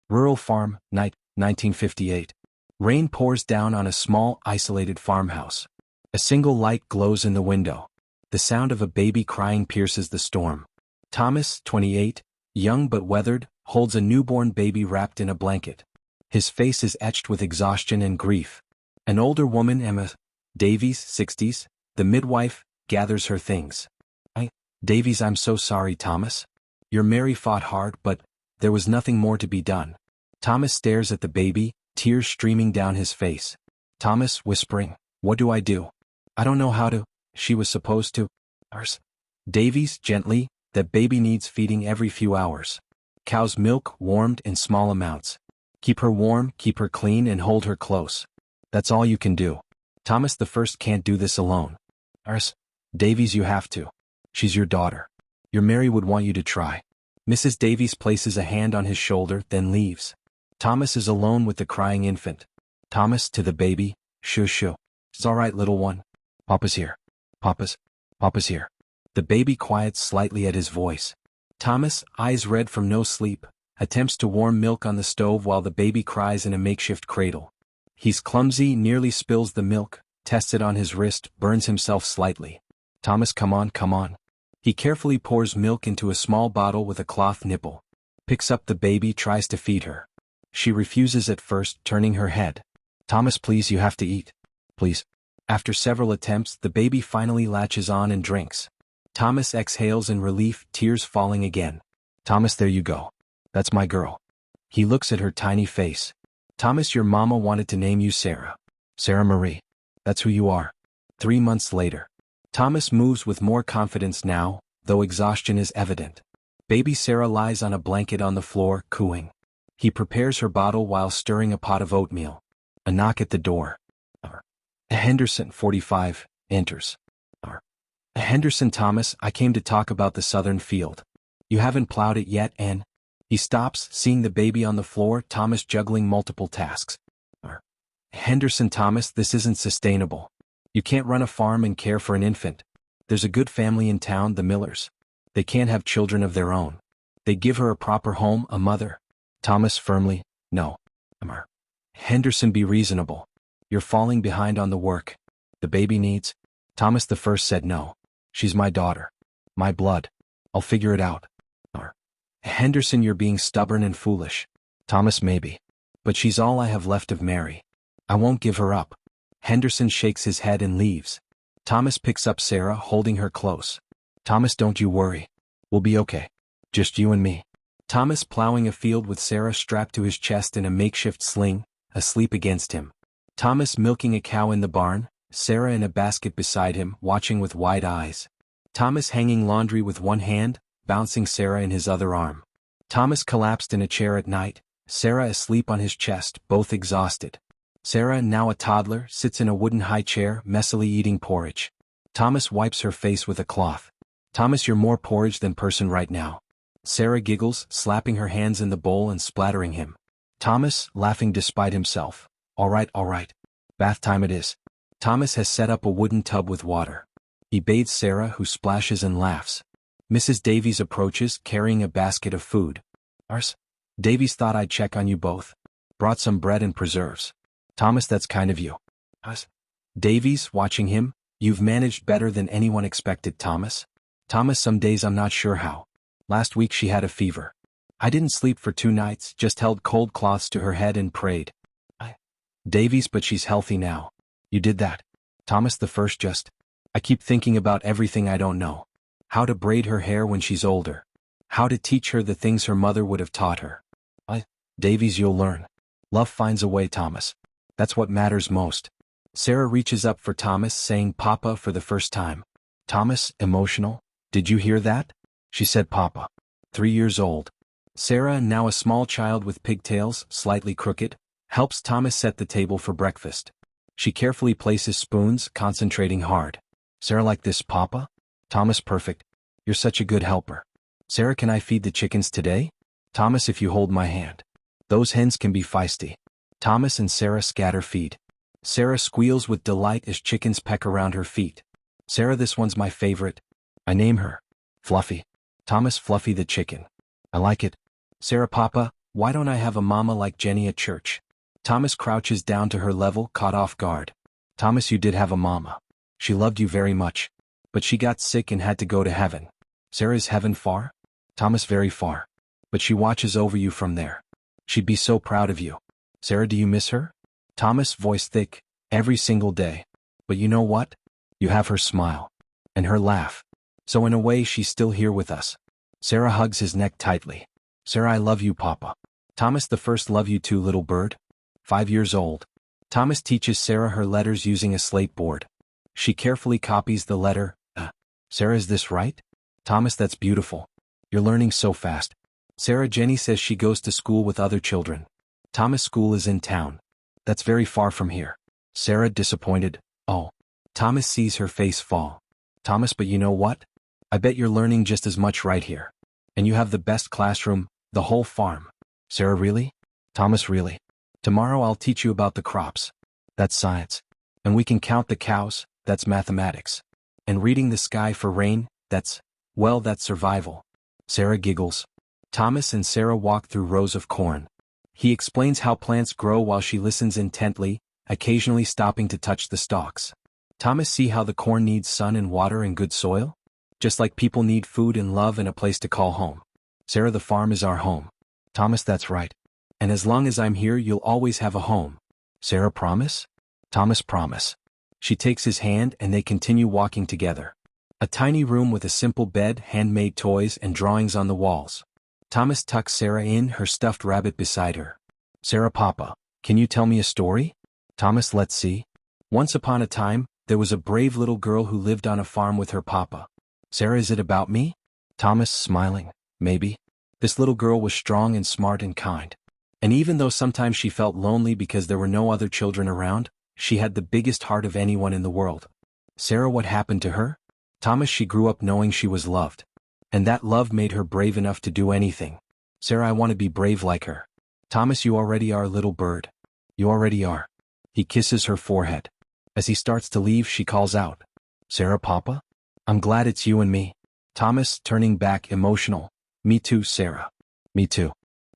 Rural farm, night, 1958. Rain pours down on a small, isolated farmhouse. A single light glows in the window. The sound of a baby crying pierces the storm. Thomas, 28, young but weathered, holds a newborn baby wrapped in a blanket. His face is etched with exhaustion and grief. An older woman, Emma Davies, 60s, the midwife, gathers her things. Davies, I'm so sorry, Thomas. Your Mary fought hard, but there was nothing more to be done. Thomas stares at the baby, tears streaming down his face. Thomas, whispering, what do I do? I don't know how to. She was supposed to. Davies, gently, that baby needs feeding every few hours. Cow's milk, warmed in small amounts. Keep her warm, keep her clean, and hold her close. That's all you can do. Thomas the First can't do this alone. Davies, you have to. She's your daughter. Your Mary would want you to try. Mrs. Davies places a hand on his shoulder, then leaves. Thomas is alone with the crying infant. Thomas, to the baby, shoo shoo. It's all right, little one. Papa's here. Papa's here. The baby quiets slightly at his voice. Thomas, eyes red from no sleep, attempts to warm milk on the stove while the baby cries in a makeshift cradle. He's clumsy, nearly spills the milk, tests it on his wrist, burns himself slightly. Thomas, come on, come on. He carefully pours milk into a small bottle with a cloth nipple. Picks up the baby, tries to feed her. She refuses at first, turning her head. Thomas, please, you have to eat. Please. After several attempts, the baby finally latches on and drinks. Thomas exhales in relief, tears falling again. Thomas, there you go. That's my girl. He looks at her tiny face. Thomas, your mama wanted to name you Sarah. Sarah Marie. That's who you are. 3 months later. Thomas moves with more confidence now, though exhaustion is evident. Baby Sarah lies on a blanket on the floor, cooing. He prepares her bottle while stirring a pot of oatmeal. A knock at the door. Henderson, 45, enters. Henderson, Thomas, I came to talk about the southern field. You haven't plowed it yet, and... He stops, seeing the baby on the floor, Thomas juggling multiple tasks. Henderson, Thomas, this isn't sustainable. You can't run a farm and care for an infant. There's a good family in town, the Millers. They can't have children of their own. They give her a proper home, a mother. Thomas firmly, no. Henderson, be reasonable. You're falling behind on the work. The baby needs. Thomas the First said no. She's my daughter. My blood. I'll figure it out. Henderson, you're being stubborn and foolish. Thomas, maybe. But she's all I have left of Mary. I won't give her up. Henderson shakes his head and leaves. Thomas picks up Sarah, holding her close. Thomas, don't you worry. We'll be okay. Just you and me. Thomas plowing a field with Sarah strapped to his chest in a makeshift sling, asleep against him. Thomas milking a cow in the barn, Sarah in a basket beside him, watching with wide eyes. Thomas hanging laundry with one hand, bouncing Sarah in his other arm. Thomas collapsed in a chair at night, Sarah asleep on his chest, both exhausted. Sarah, now a toddler, sits in a wooden high chair, messily eating porridge. Thomas wipes her face with a cloth. Thomas, you're more porridge than person right now. Sarah giggles, slapping her hands in the bowl and splattering him. Thomas, laughing despite himself. All right. Bath time it is. Thomas has set up a wooden tub with water. He bathes Sarah, who splashes and laughs. Mrs. Davies approaches, carrying a basket of food. Davies, thought I'd check on you both. Brought some bread and preserves. Thomas, that's kind of you. Davies, watching him, you've managed better than anyone expected, Thomas. Thomas, some days I'm not sure how. Last week she had a fever. I didn't sleep for 2 nights, just held cold cloths to her head and prayed. Davies, but she's healthy now. You did that. Thomas the First, just. I keep thinking about everything I don't know. How to braid her hair when she's older. How to teach her the things her mother would have taught her. Davies, you'll learn. Love finds a way, Thomas. That's what matters most. Sarah reaches up for Thomas, saying Papa for the first time. Thomas, emotional. Did you hear that? She said Papa. 3 years old. Sarah, now a small child with pigtails, slightly crooked, helps Thomas set the table for breakfast. She carefully places spoons, concentrating hard. Sarah, like this, Papa? Thomas, perfect. You're such a good helper. Sarah, can I feed the chickens today? Thomas, if you hold my hand. Those hens can be feisty. Thomas and Sarah scatter feed. Sarah squeals with delight as chickens peck around her feet. Sarah, this one's my favorite. I name her Fluffy. Thomas, Fluffy the chicken. I like it. Sarah, Papa, Why don't I have a mama like Jenny at church? Thomas crouches down to her level, caught off guard. Thomas, you did have a mama. She loved you very much. But she got sick and had to go to heaven. Sarah, is heaven far? Thomas, very far. But she watches over you from there. She'd be so proud of you. Sarah, do you miss her? Thomas, voice thick, every single day. But you know what? You have her smile. And her laugh. So in a way she's still here with us. Sarah hugs his neck tightly. Sarah, I love you, Papa. Thomas, the first love you too, little bird. 5 years old. Thomas teaches Sarah her letters using a slate board. She carefully copies the letter, Sarah, is this right? Thomas, that's beautiful. You're learning so fast. Sarah, Jenny says she goes to school with other children. Thomas, school is in town. That's very far from here. Sarah, disappointed, oh. Thomas sees her face fall. Thomas, but you know what? I bet you're learning just as much right here. And you have the best classroom, the whole farm. Sarah, really? Thomas, really? Tomorrow I'll teach you about the crops. That's science. And we can count the cows, that's mathematics. And reading the sky for rain, that's survival. Sarah giggles. Thomas and Sarah walk through rows of corn. He explains how plants grow while she listens intently, occasionally stopping to touch the stalks. Thomas, see how the corn needs sun and water and good soil? Just like people need food and love and a place to call home. Sarah, the farm is our home. Thomas, that's right. And as long as I'm here, you'll always have a home. Sarah, promise? Thomas, promise. She takes his hand and they continue walking together. A tiny room with a simple bed, handmade toys and drawings on the walls. Thomas tucks Sarah in, her stuffed rabbit beside her. Sarah, Papa, can you tell me a story? Thomas, let's see. Once upon a time, there was a brave little girl who lived on a farm with her papa. Sarah, is it about me? Thomas, smiling, maybe. This little girl was strong and smart and kind. And even though sometimes she felt lonely because there were no other children around, she had the biggest heart of anyone in the world. Sarah, what happened to her? Thomas, she grew up knowing she was loved. And that love made her brave enough to do anything. Sarah, I want to be brave like her. Thomas, you already are, little bird. You already are. He kisses her forehead. As he starts to leave, she calls out, Sarah, Papa? I'm glad it's you and me. Thomas, turning back, emotional. Me too, Sarah. Me too.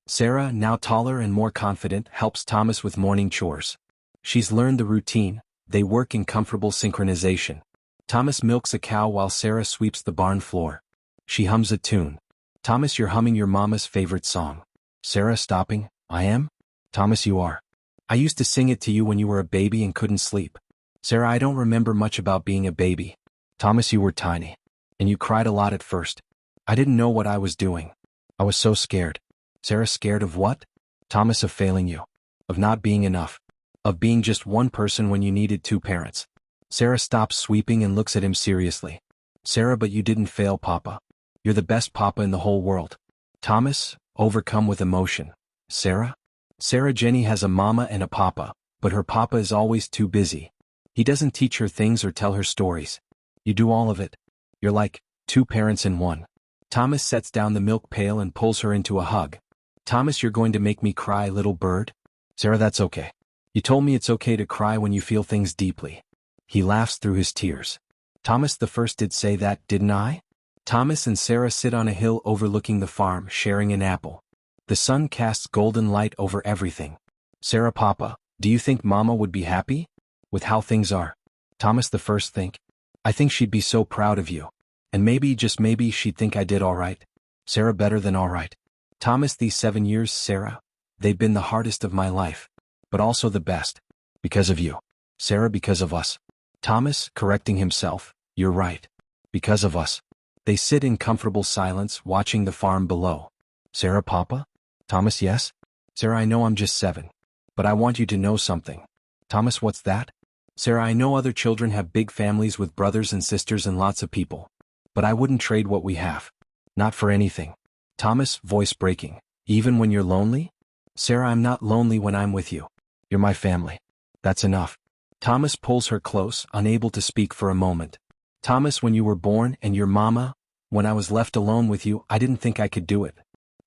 Sarah, now taller and more confident, helps Thomas with morning chores. She's learned the routine. They work in comfortable synchronization. Thomas milks a cow while Sarah sweeps the barn floor. She hums a tune. Thomas, you're humming your mama's favorite song. Sarah, stopping, I am? Thomas, you are. I used to sing it to you when you were a baby and couldn't sleep. Sarah, I don't remember much about being a baby. Thomas, you were tiny. And you cried a lot at first. I didn't know what I was doing. I was so scared. Sarah, scared of what? Thomas, of failing you. Of not being enough. Of being just one person when you needed two parents. Sarah stops sweeping and looks at him seriously. Sarah, but you didn't fail, Papa. You're the best papa in the whole world. Thomas, overcome with emotion. Sarah? Sarah, Jenny has a mama and a papa, but her papa is always too busy. He doesn't teach her things or tell her stories. You do all of it. You're like two parents in one. Thomas sets down the milk pail and pulls her into a hug. Thomas, you're going to make me cry, little bird? Sarah, that's okay. You told me it's okay to cry when you feel things deeply. He laughs through his tears. Thomas, the first did say that, didn't I? Thomas and Sarah sit on a hill overlooking the farm, sharing an apple. The sun casts golden light over everything. Sarah, Papa, do you think Mama would be happy with how things are? Thomas, the first think. I think she'd be so proud of you. And maybe, just maybe, she'd think I did all right. Sarah, better than all right. Thomas, these 7 years, Sarah, they've been the hardest of my life. But also the best. Because of you. Sarah, because of us. Thomas, correcting himself, you're right. Because of us. They sit in comfortable silence, watching the farm below. Sarah, Papa? Thomas, yes? Sarah, I know I'm just 7. But I want you to know something. Thomas, what's that? Sarah, I know other children have big families with brothers and sisters and lots of people. But I wouldn't trade what we have. Not for anything. Thomas, voice breaking. Even when you're lonely? Sarah, I'm not lonely when I'm with you. You're my family. That's enough. Thomas pulls her close, unable to speak for a moment. Thomas, when you were born and your mama, when I was left alone with you, I didn't think I could do it.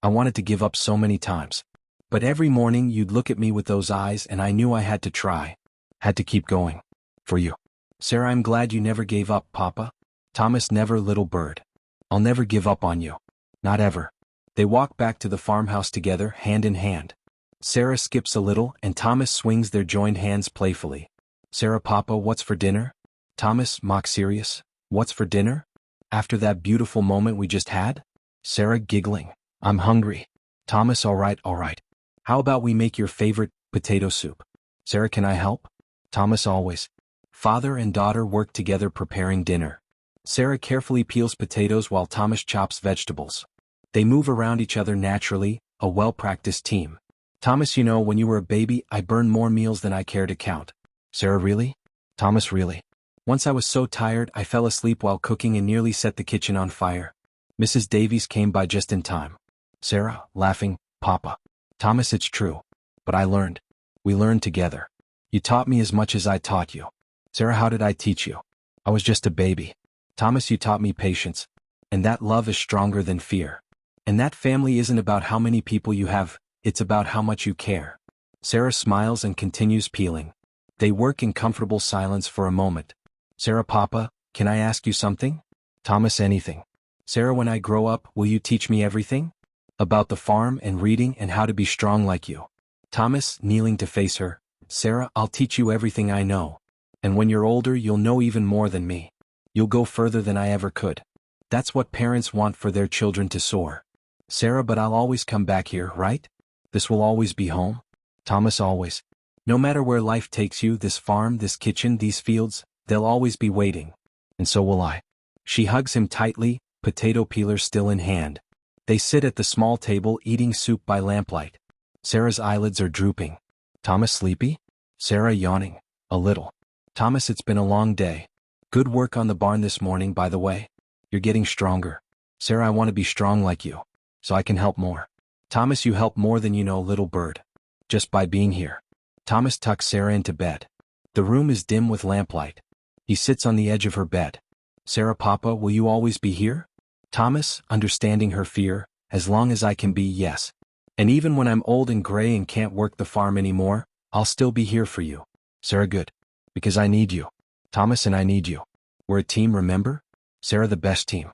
I wanted to give up so many times. But every morning you'd look at me with those eyes and I knew I had to try. Had to keep going. For you. Sarah, I'm glad you never gave up, Papa. Thomas, never, little bird. I'll never give up on you. Not ever. They walk back to the farmhouse together, hand in hand. Sarah skips a little and Thomas swings their joined hands playfully. Sarah, Papa, what's for dinner? Thomas, mock serious. What's for dinner? After that beautiful moment we just had? Sarah, giggling. I'm hungry. Thomas, all right. How about we make your favorite potato soup? Sarah, can I help? Thomas, always. Father and daughter work together preparing dinner. Sarah carefully peels potatoes while Thomas chops vegetables. They move around each other naturally, a well-practiced team. Thomas, you know, when you were a baby, I burned more meals than I care to count. Sarah, really? Thomas, really? Once I was so tired I fell asleep while cooking and nearly set the kitchen on fire. Mrs. Davies came by just in time. Sarah, laughing, Papa. Thomas, it's true. But I learned. We learned together. You taught me as much as I taught you. Sarah, how did I teach you? I was just a baby. Thomas, you taught me patience. And that love is stronger than fear. And that family isn't about how many people you have, it's about how much you care. Sarah smiles and continues peeling. They work in comfortable silence for a moment. Sarah, Papa, can I ask you something? Thomas, anything. Sarah, when I grow up, will you teach me everything? About the farm and reading and how to be strong like you. Thomas, kneeling to face her. Sarah, I'll teach you everything I know. And when you're older, you'll know even more than me. You'll go further than I ever could. That's what parents want for their children to soar. Sarah, but I'll always come back here, right? This will always be home? Thomas, always. No matter where life takes you, this farm, this kitchen, these fields, they'll always be waiting. And so will I. She hugs him tightly, potato peeler still in hand. They sit at the small table eating soup by lamplight. Sarah's eyelids are drooping. Thomas, sleepy? Sarah, yawning. A little. Thomas, it's been a long day. Good work on the barn this morning, by the way. You're getting stronger. Sarah, I want to be strong like you. So I can help more. Thomas, you help more than you know, little bird. Just by being here. Thomas tucks Sarah into bed. The room is dim with lamplight. He sits on the edge of her bed. Sarah, Papa, will you always be here? Thomas, understanding her fear, as long as I can be, yes. And even when I'm old and gray and can't work the farm anymore, I'll still be here for you. Sarah, good. Because I need you. Thomas, and I need you. We're a team, remember? Sarah, the best team.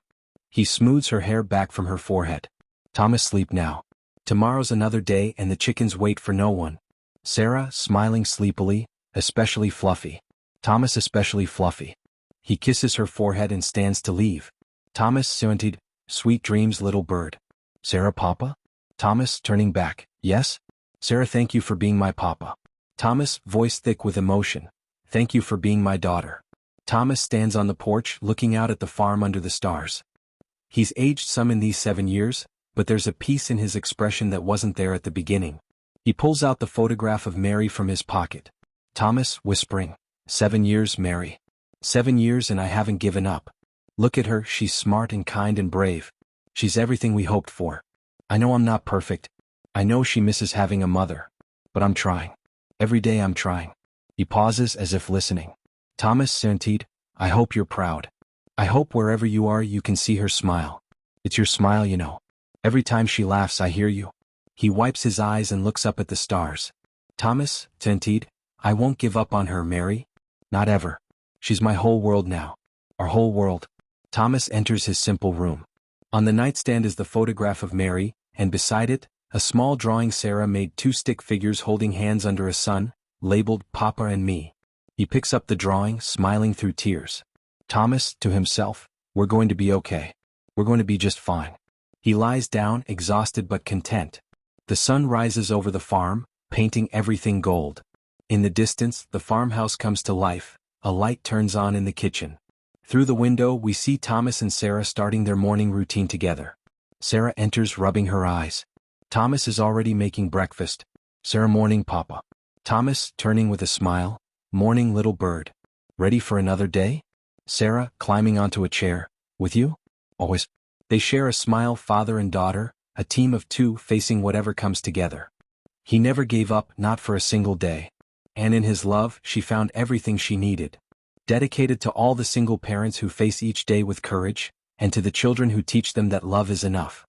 He smooths her hair back from her forehead. Thomas, sleep now. Tomorrow's another day and the chickens wait for no one. Sarah, smiling sleepily, especially Fluffy. Thomas, especially Fluffy. He kisses her forehead and stands to leave. Thomas, scented, sweet dreams, little bird. Sarah, Papa? Thomas, turning back, yes? Sarah, thank you for being my papa. Thomas, voice thick with emotion. Thank you for being my daughter. Thomas stands on the porch looking out at the farm under the stars. He's aged some in these 7 years, but there's a peace in his expression that wasn't there at the beginning. He pulls out the photograph of Mary from his pocket. Thomas, whispering, 7 years, Mary. 7 years and I haven't given up. Look at her, she's smart and kind and brave. She's everything we hoped for. I know I'm not perfect. I know she misses having a mother. But I'm trying. Every day I'm trying. He pauses as if listening. Thomas, scented, I hope you're proud. I hope wherever you are you can see her smile. It's your smile, you know. Every time she laughs I hear you. He wipes his eyes and looks up at the stars. Thomas, scented, I won't give up on her, Mary. Not ever. She's my whole world now. Our whole world. Thomas enters his simple room. On the nightstand is the photograph of Mary, and beside it, a small drawing Sarah made 2 stick figures holding hands under a sun, labeled Papa and Me. He picks up the drawing, smiling through tears. Thomas, to himself, we're going to be okay. We're going to be just fine. He lies down, exhausted but content. The sun rises over the farm, painting everything gold. In the distance, the farmhouse comes to life. A light turns on in the kitchen. Through the window, we see Thomas and Sarah starting their morning routine together. Sarah enters, rubbing her eyes. Thomas is already making breakfast. Sarah, morning, Papa. Thomas, turning with a smile. Morning, little bird. Ready for another day? Sarah, climbing onto a chair. With you? Always. They share a smile, father and daughter, a team of 2 facing whatever comes together. He never gave up, not for a single day. And in his love, she found everything she needed. Dedicated to all the single parents who face each day with courage, and to the children who teach them that love is enough.